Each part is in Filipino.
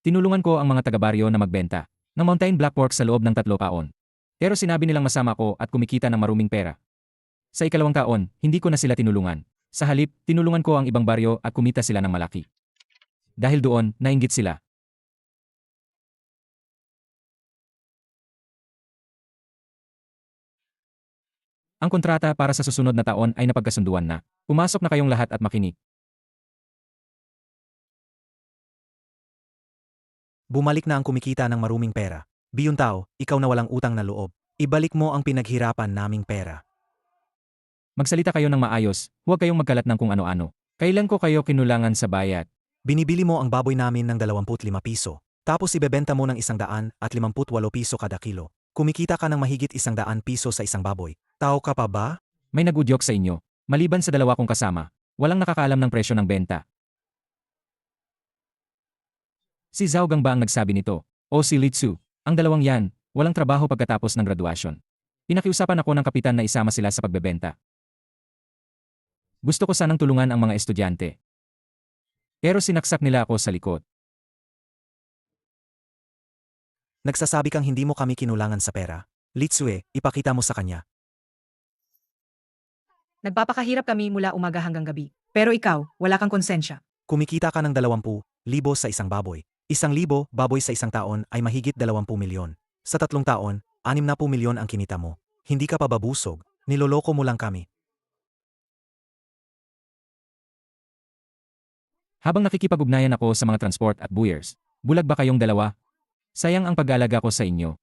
Tinulungan ko ang mga taga-baryo na magbenta ng mountain black pork sa loob ng 3 taon. Pero sinabi nilang masama ko at kumikita ng maruming pera. Sa ikalawang taon, hindi ko na sila tinulungan. Sa halip, tinulungan ko ang ibang baryo at kumita sila ng malaki. Dahil doon, nainggit sila. Ang kontrata para sa susunod na taon ay napagkasunduan na. Pumasok na kayong lahat at makinig. Bumalik na ang kumikita ng maruming pera. Biyuntao, ikaw na walang utang na loob. Ibalik mo ang pinaghirapan naming pera. Magsalita kayo ng maayos, huwag kayong magkalat ng kung ano-ano. Kailan ko kayo kinulangan sa bayad? Binibili mo ang baboy namin ng 25 piso. Tapos ibebenta mo ng 158 piso kada kilo. Kumikita ka ng mahigit 100 piso sa isang baboy. Tao ka pa ba? May nagudyok sa inyo. Maliban sa 2 kong kasama, walang nakakaalam ng presyo ng benta. Si Zhao Gang ba ang nagsabi nito? O si Li Tzu? Ang dalawang yan, walang trabaho pagkatapos ng graduasyon. Pinakiusapan ako ng kapitan na isama sila sa pagbebenta. Gusto ko sanang tulungan ang mga estudyante. Pero sinaksak nila ako sa likod. Nagsasabi kang hindi mo kami kinulangan sa pera. Litsue, ipakita mo sa kanya. Nagpapakahirap kami mula umaga hanggang gabi. Pero ikaw, wala kang konsensya. Kumikita ka ng 20,000 sa isang baboy. 1,000 baboy sa isang taon ay mahigit 20 milyon. Sa 3 taon, 60 milyon ang kinita mo. Hindi ka pa babusog, niloloko mo lang kami. Habang nakikipag-ugnayan ako sa mga transport at buyers, bulag ba kayong dalawa? Sayang ang pag-aalaga ko sa inyo.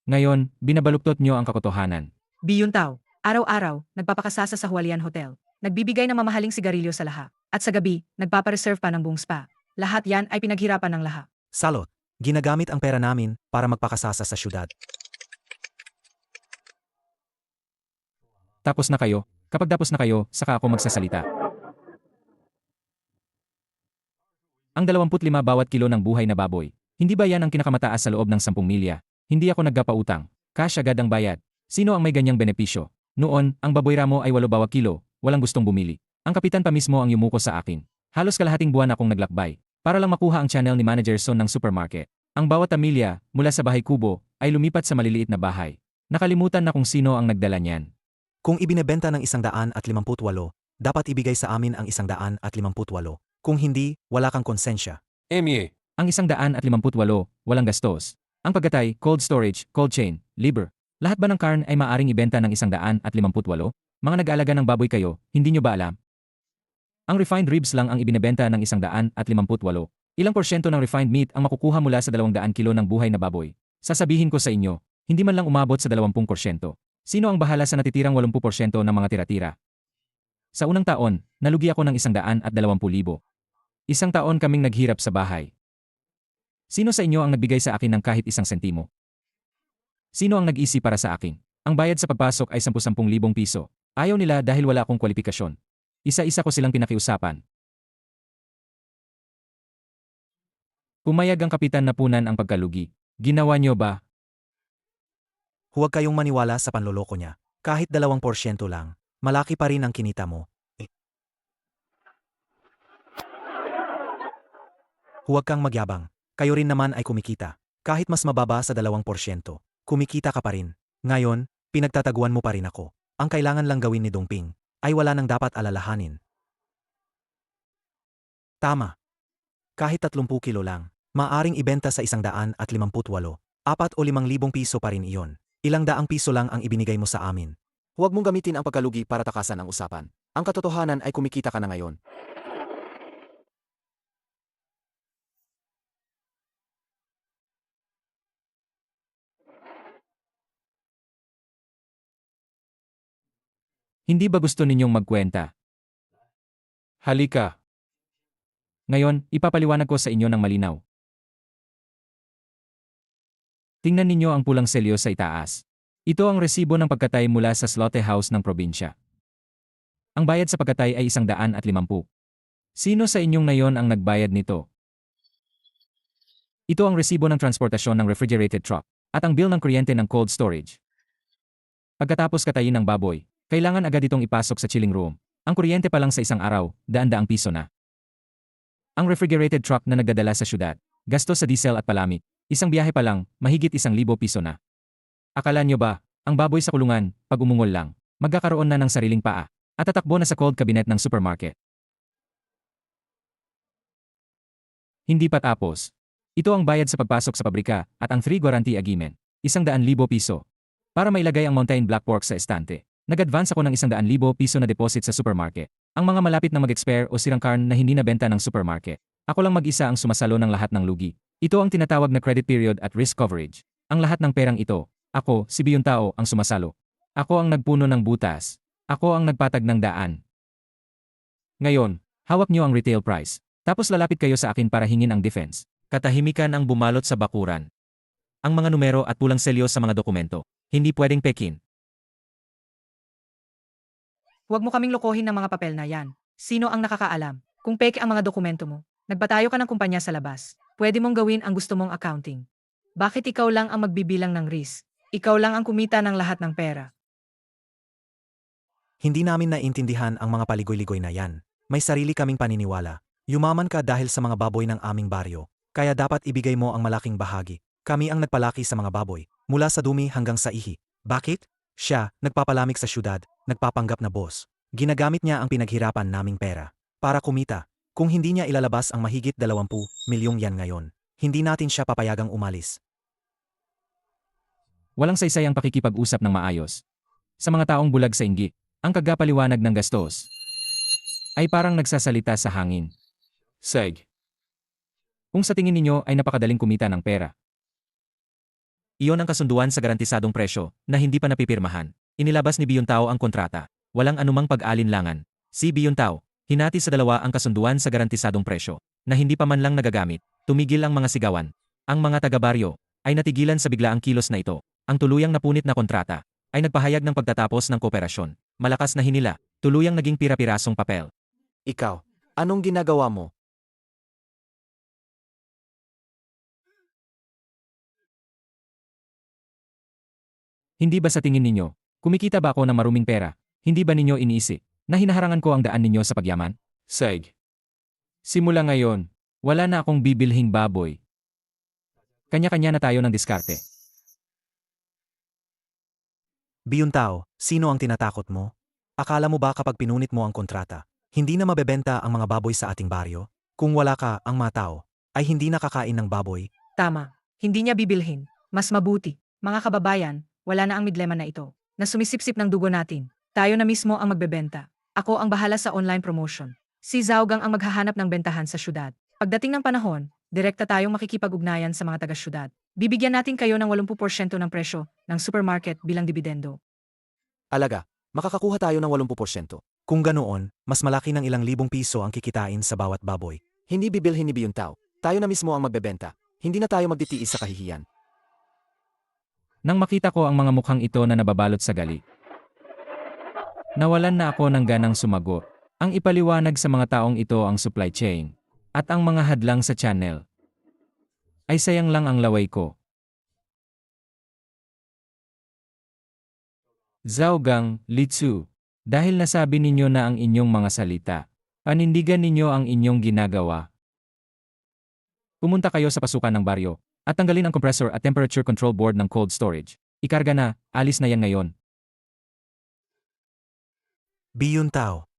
Ngayon, binabaluktot nyo ang katotohanan. Biyuntao, araw-araw, nagpapakasasa sa Hualian Hotel. Nagbibigay ng mamahaling sigarilyo sa lahat. At sa gabi, nagpapareserve pa ng buong spa. Lahat yan ay pinaghirapan ng lahat. Salot, ginagamit ang pera namin para magpakasasa sa syudad. Tapos na kayo, kapag tapos na kayo, saka ako magsasalita. Ang 25 bawat kilo ng buhay na baboy. Hindi ba yan ang kinakamataas sa loob ng 10 milya? Hindi ako nagpapautang. Cash agad ang bayad. Sino ang may ganyang benepisyo? Noon, ang baboy ramo ay 8 bawat kilo, walang gustong bumili. Ang kapitan pa mismo ang yumuko sa akin. Halos kalahating buwan akong naglakbay para lang makuha ang channel ni Manager Son ng supermarket. Ang bawat pamilya, mula sa bahay kubo, ay lumipat sa maliliit na bahay. Nakalimutan na kung sino ang nagdala niyan. Kung ibinebenta ng 158, dapat ibigay sa amin ang 158. Kung hindi, wala kang konsensya. Emye. Ang 158, walang gastos. Ang pagkatay, cold storage, cold chain, liver. Lahat ba ng karn ay maaring ibenta ng 158? Mga nag-aalaga ng baboy kayo, hindi nyo ba alam? Ang refined ribs lang ang ibinebenta ng 158. Ilang porsyento ng refined meat ang makukuha mula sa 200 kilo ng buhay na baboy? Sasabihin ko sa inyo, hindi man lang umabot sa 20%. Sino ang bahala sa natitirang 80% ng mga tira-tira? Sa unang taon, nalugi ako ng 120,000. Isang taon kaming naghirap sa bahay. Sino sa inyo ang nagbigay sa akin ng kahit 1 sentimo? Sino ang nag-isi para sa akin? Ang bayad sa pagpasok ay 10,000 piso. Ayaw nila dahil wala akong kwalifikasyon. Isa-isa ko silang pinakiusapan. Pumayag ang kapitan na punan ang pagkalugi. Ginawa nyo ba? Huwag kayong maniwala sa panloloko niya. Kahit 2% lang, malaki pa rin ang kinita mo. Huwag kang magyabang. Kayo rin naman ay kumikita. Kahit mas mababa sa 2%, kumikita ka pa rin. Ngayon, pinagtataguan mo pa rin ako. Ang kailangan lang gawin ni Dongping ay wala nang dapat alalahanin. Tama. Kahit 30 kilo lang, maaring ibenta sa 158. 4 o 5,000 piso pa rin iyon. Ilang daang piso lang ang ibinigay mo sa amin. Huwag mong gamitin ang pagkalugi para takasan ang usapan. Ang katotohanan ay kumikita ka na ngayon. Hindi ba gusto ninyong magkwenta? Halika. Ngayon, ipapaliwanag ko sa inyo ng malinaw. Tingnan ninyo ang pulang selyo sa itaas. Ito ang resibo ng pagkatay mula sa slaughterhouse ng probinsya. Ang bayad sa pagkatay ay 150. Sino sa inyong nayon ang nagbayad nito? Ito ang resibo ng transportasyon ng refrigerated truck at ang bill ng kuryente ng cold storage. Pagkatapos katayin ng baboy, kailangan agad itong ipasok sa chilling room. Ang kuryente pa lang sa isang araw, daan-daang piso na. Ang refrigerated truck na nagdadala sa syudad, gasto sa diesel at palamig. Isang biyahe pa lang, mahigit 1,000 piso na. Akala nyo ba, ang baboy sa kulungan, pag umungol lang, magkakaroon na ng sariling paa, at tatakbo na sa cold cabinet ng supermarket? Hindi pa tapos. Ito ang bayad sa pagpasok sa pabrika at ang 3 guarantee agreement, 100,000 piso. Para mailagay ang mountain black pork sa estante, nag-advance ako ng 100,000 piso na deposit sa supermarket. Ang mga malapit na mag-expire o sirang karn na hindi nabenta ng supermarket. Ako lang mag-isa ang sumasalo ng lahat ng lugi. Ito ang tinatawag na credit period at risk coverage. Ang lahat ng perang ito, ako, si Biyuntao, ang sumasalo. Ako ang nagpuno ng butas. Ako ang nagpatag ng daan. Ngayon, hawak niyo ang retail price. Tapos lalapit kayo sa akin para hingin ang defense. Katahimikan ang bumalot sa bakuran. Ang mga numero at pulang selyo sa mga dokumento. Hindi pwedeng pekin. Huwag mo kaming lokohin ng mga papel na yan. Sino ang nakakaalam? Kung peke ang mga dokumento mo, nagbatayo ka ng kumpanya sa labas. Pwede mong gawin ang gusto mong accounting. Bakit ikaw lang ang magbibilang ng risk? Ikaw lang ang kumita ng lahat ng pera. Hindi namin naintindihan ang mga paligoy-ligoy na yan. May sarili kaming paniniwala. Yumaman ka dahil sa mga baboy ng aming baryo. Kaya dapat ibigay mo ang malaking bahagi. Kami ang nagpalaki sa mga baboy, mula sa dumi hanggang sa ihi. Bakit? Siya, nagpapalamig sa syudad, nagpapanggap na boss. Ginagamit niya ang pinaghirapan naming pera. Para kumita. Kung hindi niya ilalabas ang mahigit 20 milyong yan ngayon, hindi natin siya papayagang umalis. Walang saysay ang pakikipag-usap ng maayos. Sa mga taong bulag sa inggit, ang kagapaliwanag ng gastos ay parang nagsasalita sa hangin. Seg. Kung sa tingin ninyo ay napakadaling kumita ng pera. Iyon ang kasunduan sa garantisadong presyo na hindi pa napipirmahan. Inilabas ni Biyuntao ang kontrata. Walang anumang pag-alinlangan. Si Biyuntao, hinati sa 2 ang kasunduan sa garantisadong presyo na hindi pa man lang nagagamit. Tumigil ang mga sigawan. Ang mga taga-baryo ay natigilan sa biglaang kilos na ito. Ang tuluyang napunit na kontrata ay nagpahayag ng pagtatapos ng kooperasyon. Malakas na hinila, tuluyang naging pira-pirasong papel. Ikaw, anong ginagawa mo? Hindi ba sa tingin ninyo, kumikita ba ako ng maruming pera? Hindi ba ninyo iniisip na hinaharangan ko ang daan ninyo sa pagyaman? Seg. Simula ngayon, wala na akong bibilhing baboy. Kanya-kanya na tayo ng diskarte. Biyuntao, sino ang tinatakot mo? Akala mo ba kapag pinunit mo ang kontrata, hindi na mabebenta ang mga baboy sa ating baryo? Kung wala ka, ang mga tao, ay hindi nakakain ng baboy. Tama. Hindi niya bibilhin. Mas mabuti. Mga kababayan, wala na ang midlema na ito. Na sumisipsip ng dugo natin. Tayo na mismo ang magbebenta. Ako ang bahala sa online promotion. Si Zaugang ang maghahanap ng bentahan sa syudad. Pagdating ng panahon, direkta tayong makikipag-ugnayan sa mga taga-syudad. Bibigyan natin kayo ng 80% ng presyo ng supermarket bilang dibidendo. Alaga, makakakuha tayo ng 80%. Kung ganoon, mas malaki ng ilang libong piso ang kikitain sa bawat baboy. Hindi bibilhin ni Biyuntao. Tayo na mismo ang magbebenta. Hindi na tayo magtitiis sa kahihiyan. Nang makita ko ang mga mukhang ito na nababalot sa gali, nawalan na ako ng ganang sumagot. Ang ipaliwanag sa mga taong ito ang supply chain at ang mga hadlang sa channel. Ay sayang lang ang laway ko. Zaugang, Litsu, dahil nasabi ninyo na ang inyong mga salita, panindigan ninyo ang inyong ginagawa. Pumunta kayo sa pasukan ng baryo at tanggalin ang compressor at temperature control board ng cold storage. Ikarga na, alis na yan ngayon. Biyuntao,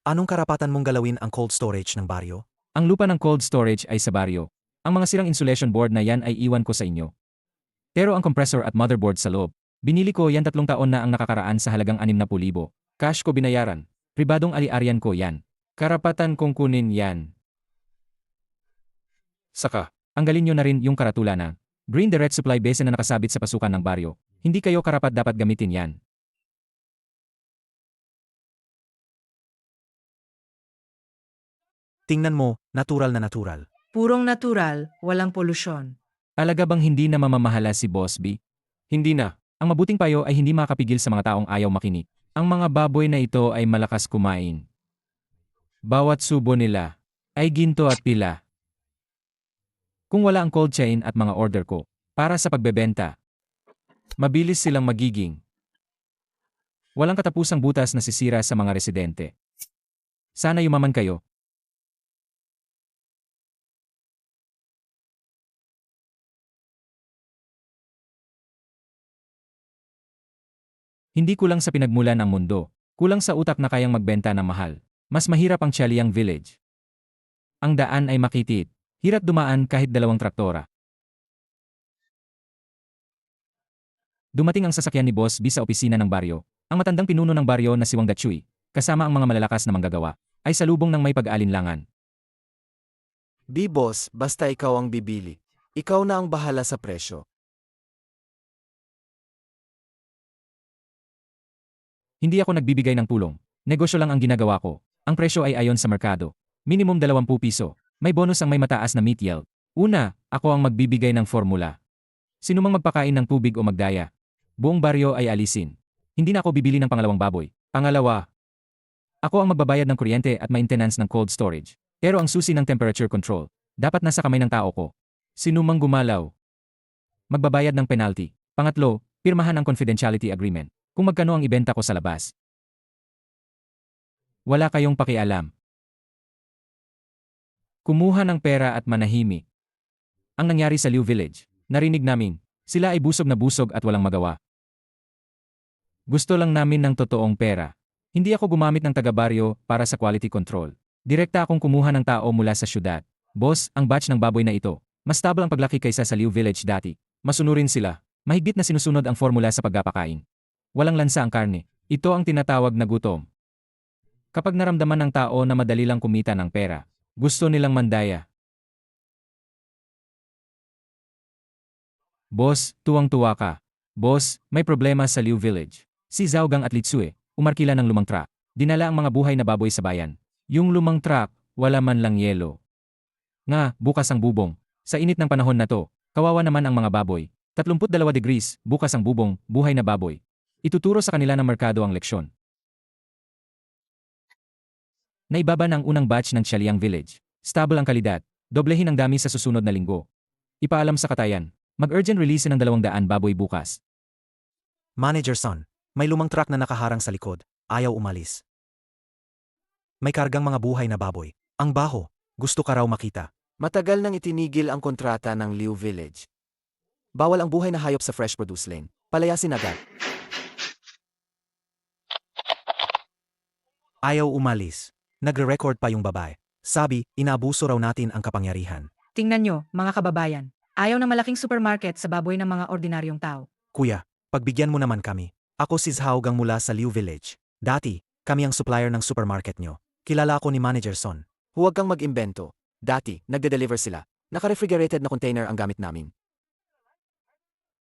anong karapatan mong galawin ang cold storage ng baryo? Ang lupa ng cold storage ay sa baryo. Ang mga sirang insulation board na yan ay iwan ko sa inyo. Pero ang compressor at motherboard sa loob, binili ko yan 3 taon na ang nakakaraan sa halagang 60,000. Cash ko binayaran. Pribadong ali-arian ko yan. Karapatan kong kunin yan. Saka, anggalin nyo na rin yung karatula na Green Direct Supply Base na nakasabit sa pasukan ng baryo. Hindi kayo karapat dapat gamitin yan. Tingnan mo, natural na natural. Purong natural, walang polusyon. Alaga bang hindi na mamamahala si Boss B? Hindi na. Ang mabuting payo ay hindi makapigil sa mga taong ayaw makinig. Ang mga baboy na ito ay malakas kumain. Bawat subo nila ay ginto at pila. Kung wala ang cold chain at mga order ko para sa pagbebenta, mabilis silang magiging. Walang katapusang butas na sisira sa mga residente. Sana yumaman kayo. Hindi kulang sa pinagmulan ang mundo, kulang sa utak na kayang magbenta ng mahal. Mas mahirap ang Chaliang Village. Ang daan ay makitid. Hirap dumaan kahit 2 traktora. Dumating ang sasakyan ni Boss B sa opisina ng baryo. Ang matandang pinuno ng baryo na si Wang Dachui, kasama ang mga malalakas na manggagawa, ay salubong ng may pag-aalinlangan. Boss, basta ikaw ang bibili. Ikaw na ang bahala sa presyo. Hindi ako nagbibigay ng tulong. Negosyo lang ang ginagawa ko. Ang presyo ay ayon sa merkado. Minimum 20 piso. May bonus ang may mataas na meat yield. Una, ako ang magbibigay ng formula. Sinumang magpakain ng tubig o magdaya, buong baryo ay alisin. Hindi na ako bibili ng pangalawang baboy. Pangalawa, ako ang magbabayad ng kuryente at maintenance ng cold storage. Pero ang susi ng temperature control, dapat nasa kamay ng tao ko. Sinumang gumalaw, magbabayad ng penalty. Pangatlo, pirmahan ang confidentiality agreement. Kung magkano ang ibenta ko sa labas. Wala kayong pakialam. Kumuha ng pera at manahimik. Ang nangyari sa Liu Village, narinig namin, sila ay busog na busog at walang magawa. Gusto lang namin ng totoong pera. Hindi ako gumamit ng taga-baryo para sa quality control. Direkta akong kumuha ng tao mula sa syudad. Boss, ang batch ng baboy na ito, mas stable ang paglaki kaysa sa Liu Village dati. Masunurin sila. Mahigpit na sinusunod ang formula sa pagpapakain. Walang lansa ang karne. Ito ang tinatawag na gutom. Kapag naramdaman ng tao na madali lang kumita ng pera, gusto nilang mandaya. Boss, tuwang-tuwa ka. Boss, may problema sa Liu Village. Si Zhaogang at Litsue, umarkila ng lumang truck. Dinala ang mga buhay na baboy sa bayan. Yung lumang truck, wala man lang yelo. Nga, bukas ang bubong. Sa init ng panahon na to, kawawa naman ang mga baboy. 32 degrees, bukas ang bubong, buhay na baboy. Ituturo sa kanila ng merkado ang leksyon. Naibaba ng unang batch ng Chaliang Village. Stable ang kalidad. Doblehin ang dami sa susunod na linggo. Ipaalam sa katayan. Mag-urgent release ng 200 baboy bukas. Manager Son, may lumang truck na nakaharang sa likod. Ayaw umalis. May kargang mga buhay na baboy. Ang baho. Gusto ka raw makita. Matagal nang itinigil ang kontrata ng Liu Village. Bawal ang buhay na hayop sa fresh produce lane. Palayasin agad. Ayaw umalis. Nagre-record pa yung babae. Sabi, inaabuso raw natin ang kapangyarihan. Tingnan nyo, mga kababayan. Ayaw na malaking supermarket sa baboy ng mga ordinaryong tao. Kuya, pagbigyan mo naman kami. Ako si Zhaogang mula sa Liu Village. Dati, kami ang supplier ng supermarket nyo. Kilala ako ni Manager Son. Huwag kang mag-imbento. Dati, nagde-deliver sila. Naka-refrigerated na container ang gamit namin.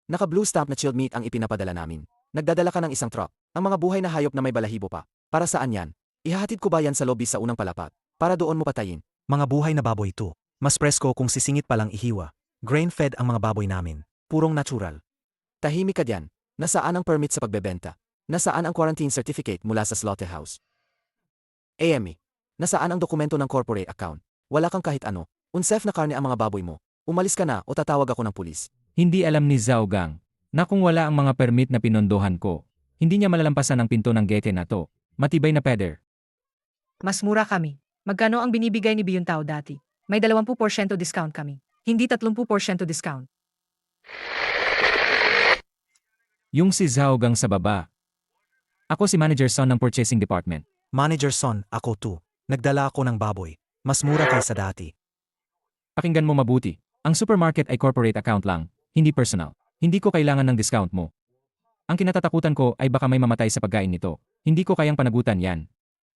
Naka-blue stamp na chilled meat ang ipinapadala namin. Nagdadala ka ng isang truck. Ang mga buhay na hayop na may balahibo pa. Para saan yan? Ihahatid ko ba yan sa lobby sa unang palapat? Para doon mo patayin. Mga buhay na baboy to. Mas presko kung sisingit pa lang ihiwa. Grain-fed ang mga baboy namin. Purong natural. Tahimik ka diyan. Nasaan ang permit sa pagbebenta? Nasaan ang quarantine certificate mula sa slaughterhouse? AME. Nasaan ang dokumento ng corporate account? Wala kang kahit ano. Unsafe na karne ang mga baboy mo. Umalis ka na o tatawag ako ng pulis. Hindi alam ni Zhaogang na kung wala ang mga permit na pinondohan ko, hindi niya malalampasan ang pinto ng gate na to. Matibay na peder. Mas mura kami. Magkano ang binibigay ni Biyuntao dati? May 20% discount kami. Hindi 30% discount. Yung si Zhaogang sa baba. Ako si Manager Son ng Purchasing Department. Manager Son, ako too. Nagdala ako ng baboy. Mas mura kaysa dati. Pakinggan mo mabuti. Ang supermarket ay corporate account lang, hindi personal. Hindi ko kailangan ng discount mo. Ang kinatatakutan ko ay baka may mamatay sa pagkain nito. Hindi ko kayang panagutan yan.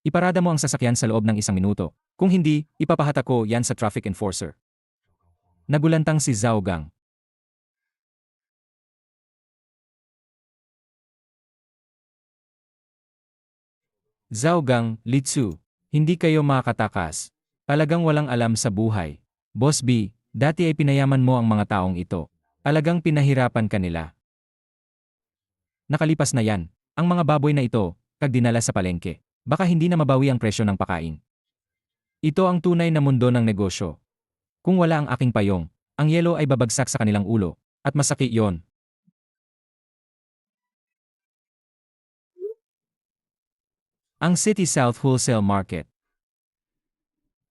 Iparada mo ang sasakyan sa loob ng 1 minuto. Kung hindi, ipapahatak ko yan sa traffic enforcer. Nagulantang si Zhaogang. Zhaogang, Litsu, hindi kayo makatakas. Talagang walang alam sa buhay. Boss B, dati ay pinayaman mo ang mga taong ito. Talagang pinahirapan kanila. Nakalipas na yan. Ang mga baboy na ito, kag dinala sa palengke. Baka hindi na mabawi ang presyo ng pakain. Ito ang tunay na mundo ng negosyo. Kung wala ang aking payong, ang yelo ay babagsak sa kanilang ulo. At masakit yon. Ang City South Wholesale Market.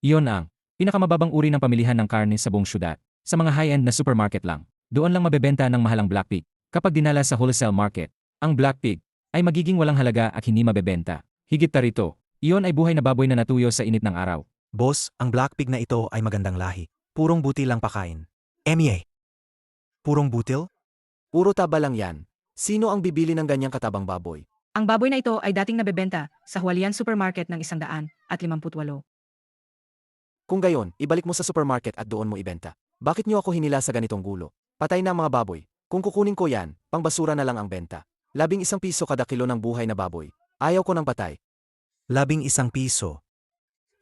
Iyon ang pinakamababang uri ng pamilihan ng karne sa buong syudad. Sa mga high-end na supermarket lang. Doon lang mabebenta ng mahalang black pig. Kapag dinala sa wholesale market, ang black pig ay magiging walang halaga at hindi mabebenta. Higit pa rito, iyon ay buhay na baboy na natuyo sa init ng araw. Boss, ang black pig na ito ay magandang lahi. Purong butil lang pakain. Emie. Purong butil? Puro taba lang yan. Sino ang bibili ng ganyang katabang baboy? Ang baboy na ito ay dating nabebenta sa Hualian Supermarket ng 158. Kung gayon, ibalik mo sa supermarket at doon mo ibenta. Bakit niyo ako hinila sa ganitong gulo? Patay na ang mga baboy. Kung kukunin ko yan, pangbasura na lang ang benta. 11 piso kada kilo ng buhay na baboy. Ayaw ko ng patay. 11 piso.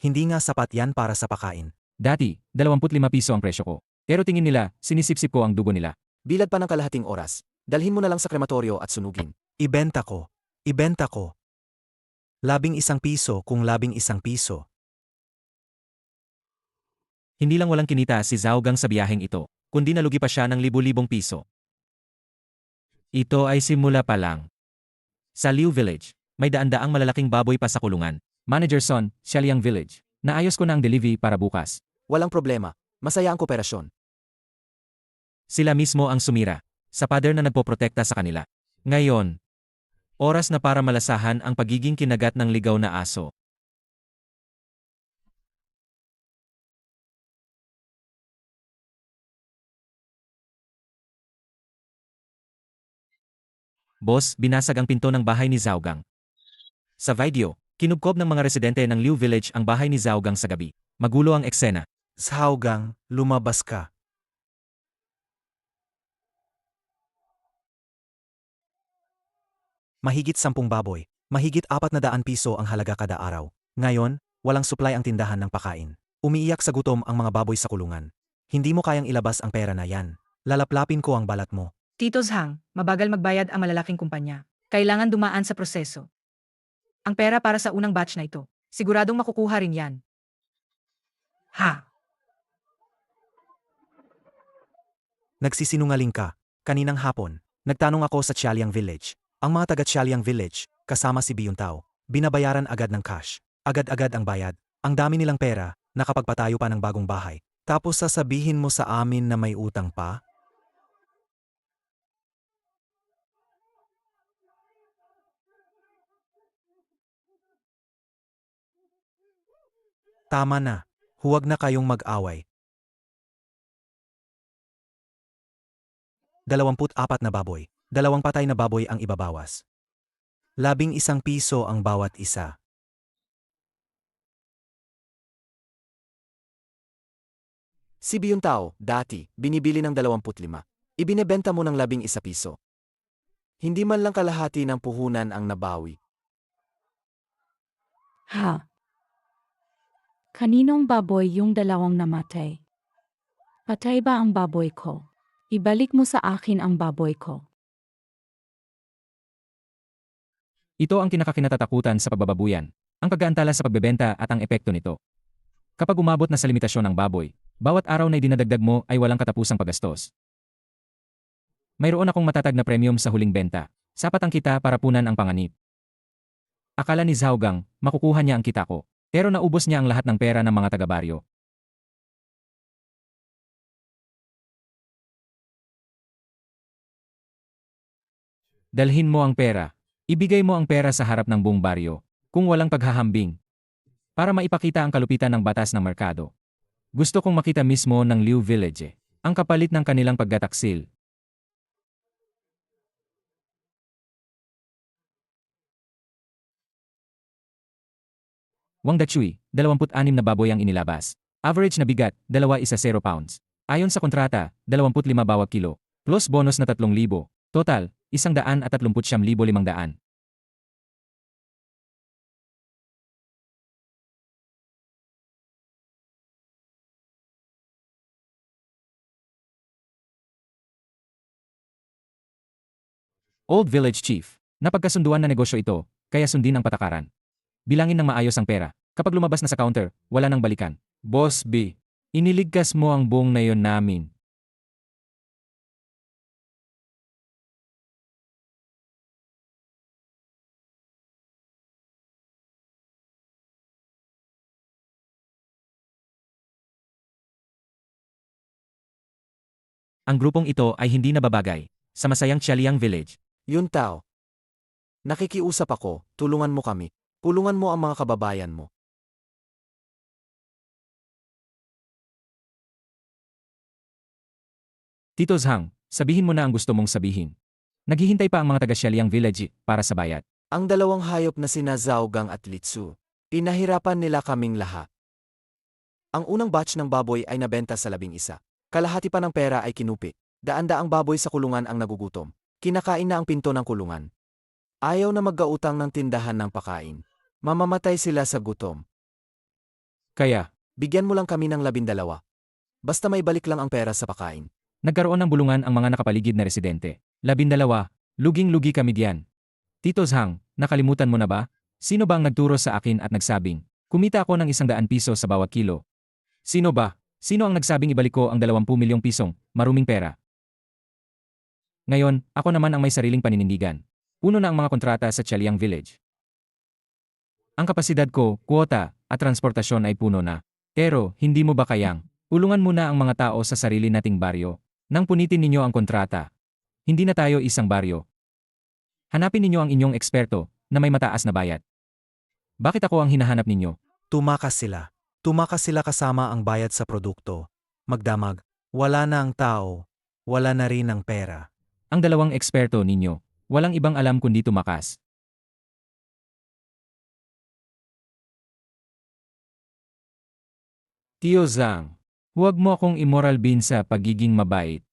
Hindi nga sapat yan para sa pakain. Dati, 25 piso ang presyo ko. Pero tingin nila, sinisipsip ko ang dugo nila. Bilad pa ng kalahating oras. Dalhin mo na lang sa krematoryo at sunugin. Ibenta ko. Ibenta ko. 11 piso kung 11 piso. Hindi lang walang kinita si Zhao Gang sa biyaheng ito, kundi nalugi pa siya ng libu-libong piso. Ito ay simula pa lang. Sa Liu Village, may daan-daang malalaking baboy pa sa kulungan. Manager Son, Xiaoliang Village. Naayos ko na ang delivery para bukas. Walang problema. Masaya ang kooperasyon. Sila mismo ang sumira. Sa pader na nagpoprotekta sa kanila. Ngayon, oras na para malasahan ang pagiging kinagat ng ligaw na aso. Boss, binasag ang pinto ng bahay ni Zhao Gang. Sa video, kinubkob ng mga residente ng Liu Village ang bahay ni Zhao Gang sa gabi. Magulo ang eksena. Zhaogang, lumabas ka. Mahigit 10 baboy, mahigit 400 piso ang halaga kada araw. Ngayon, walang supply ang tindahan ng pakain. Umiiyak sa gutom ang mga baboy sa kulungan. Hindi mo kayang ilabas ang pera na yan. Lalaplapin ko ang balat mo. Tito Zhang, mabagal magbayad ang malalaking kumpanya. Kailangan dumaan sa proseso. Ang pera para sa unang batch na ito, siguradong makukuha rin yan. Ha? Nagsisinungaling ka. Kaninang hapon, nagtanong ako sa Xiaoliang Village. Ang mga taga Xiaoliang Village, kasama si Biyuntao, binabayaran agad ng cash. Agad-agad ang bayad. Ang dami nilang pera, nakapagpatayo pa ng bagong bahay. Tapos sasabihin mo sa amin na may utang pa? Tama na. Huwag na kayong mag-away. 24 na baboy. 2 patay na baboy ang ibabawas. 11 piso ang bawat isa. Si Biyuntao, dati, binibili ng 25. Ibinebenta mo ng 11 piso. Hindi man lang kalahati ng puhunan ang nabawi. Ha? Kaninong baboy yung 2 namatay? Patay ba ang baboy ko? Ibalik mo sa akin ang baboy ko. Ito ang kinakakinatatakutan sa pagbababuyan, ang pag-aantala sa pagbebenta at ang epekto nito. Kapag umabot na sa limitasyon ng baboy, bawat araw na idinadagdag mo ay walang katapusang paggastos. Mayroon akong matatag na premium sa huling benta. Sapat ang kita para punan ang panganib. Akala ni Zhao Gang, makukuha niya ang kita ko. Pero naubos niya ang lahat ng pera ng mga taga-baryo. Dalhin mo ang pera. Ibigay mo ang pera sa harap ng buong baryo, kung walang paghahambing. Para maipakita ang kalupitan ng batas ng merkado. Gusto kong makita mismo ng Liu Village, ang kapalit ng kanilang paggataksil. Wang Dachui, 26 na baboy ang inilabas. Average na bigat, 2.10 pounds. Ayon sa kontrata, 25 bawat kilo. Plus bonus na 3,000. Total, 139,500. Old Village Chief. Napagkasunduan na negosyo ito, kaya sundin ang patakaran. Bilangin ng maayos ang pera. Kapag lumabas na sa counter, wala nang balikan. Boss B, iniligtas mo ang buong nayon namin. Ang grupong ito ay hindi nababagay sa masayang Xiaoliang Village. Yuntao, Nakikiusap ako, tulungan mo kami. Tulungan mo ang mga kababayan mo. Tito Zhang, sabihin mo na ang gusto mong sabihin. Naghihintay pa ang mga taga Xiaoliang Village para sa bayad. Ang dalawang hayop na sina Zhaogang at Litsu, pinahirapan nila kaming lahat. Ang unang batch ng baboy ay nabenta sa 11. Kalahati pa ng pera ay kinupi. Daan-daang baboy sa kulungan ang nagugutom. Kinakain na ang pinto ng kulungan. Ayaw na maggautang ng tindahan ng pakain. Mamamatay sila sa gutom. Kaya, Bigyan mo lang kami ng 12. Basta may balik lang ang pera sa pakain. nagkaroon ng bulungan ang mga nakapaligid na residente. 12, luging-lugi kami diyan. Tito Zhang, nakalimutan mo na ba? Sino ba ang nagturo sa akin at nagsabing, kumita ako ng 100 piso sa bawat kilo? Sino ba? Sino ang nagsabing ibalik ko ang 20 milyong pisong, maruming pera? Ngayon, ako naman ang may sariling paninindigan. Puno na ang mga kontrata sa Xiaoliang Village. Ang kapasidad ko, kuwota, at transportasyon ay puno na. Pero, hindi mo ba kayang, tulungan muna ang mga tao sa sarili nating baryo, nang punitin ninyo ang kontrata. Hindi na tayo isang baryo. Hanapin ninyo ang inyong eksperto, na may mataas na bayad. Bakit ako ang hinahanap ninyo? Tumakas sila. Tumakas sila kasama ang bayad sa produkto. Magdamag, wala na ang tao, wala na rin ang pera. Ang dalawang eksperto ninyo, walang ibang alam kundi tumakas. Tio Zhang, huwag mo akong immoral bin sa pagiging mabait.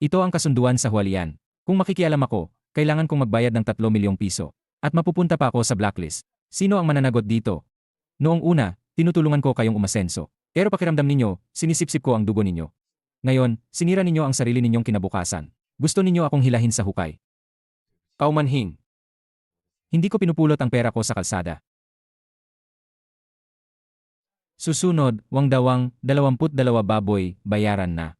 Ito ang kasunduan sa huwalian. Kung makikialam ako, kailangan kong magbayad ng 3 milyong piso. At mapupunta pa ako sa blacklist. Sino ang mananagot dito? Noong una, tinutulungan ko kayong umasenso. Pero pakiramdam ninyo, sinisipsip ko ang dugo ninyo. Ngayon, sinira ninyo ang sarili ninyong kinabukasan. Gusto ninyo akong hilahin sa hukay. Kaumanhin. Hindi ko pinupulot ang pera ko sa kalsada. Susunod, wangdawang, 22 baboy, bayaran na.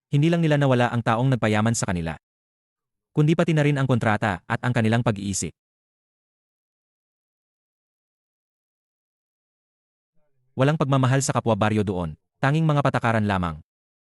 Hindi lang nila nawala ang taong nagpayaman sa kanila, kundi pati na rin ang kontrata at ang kanilang pag-iisip. Walang pagmamahal sa kapwa baryo doon, tanging mga patakaran lamang.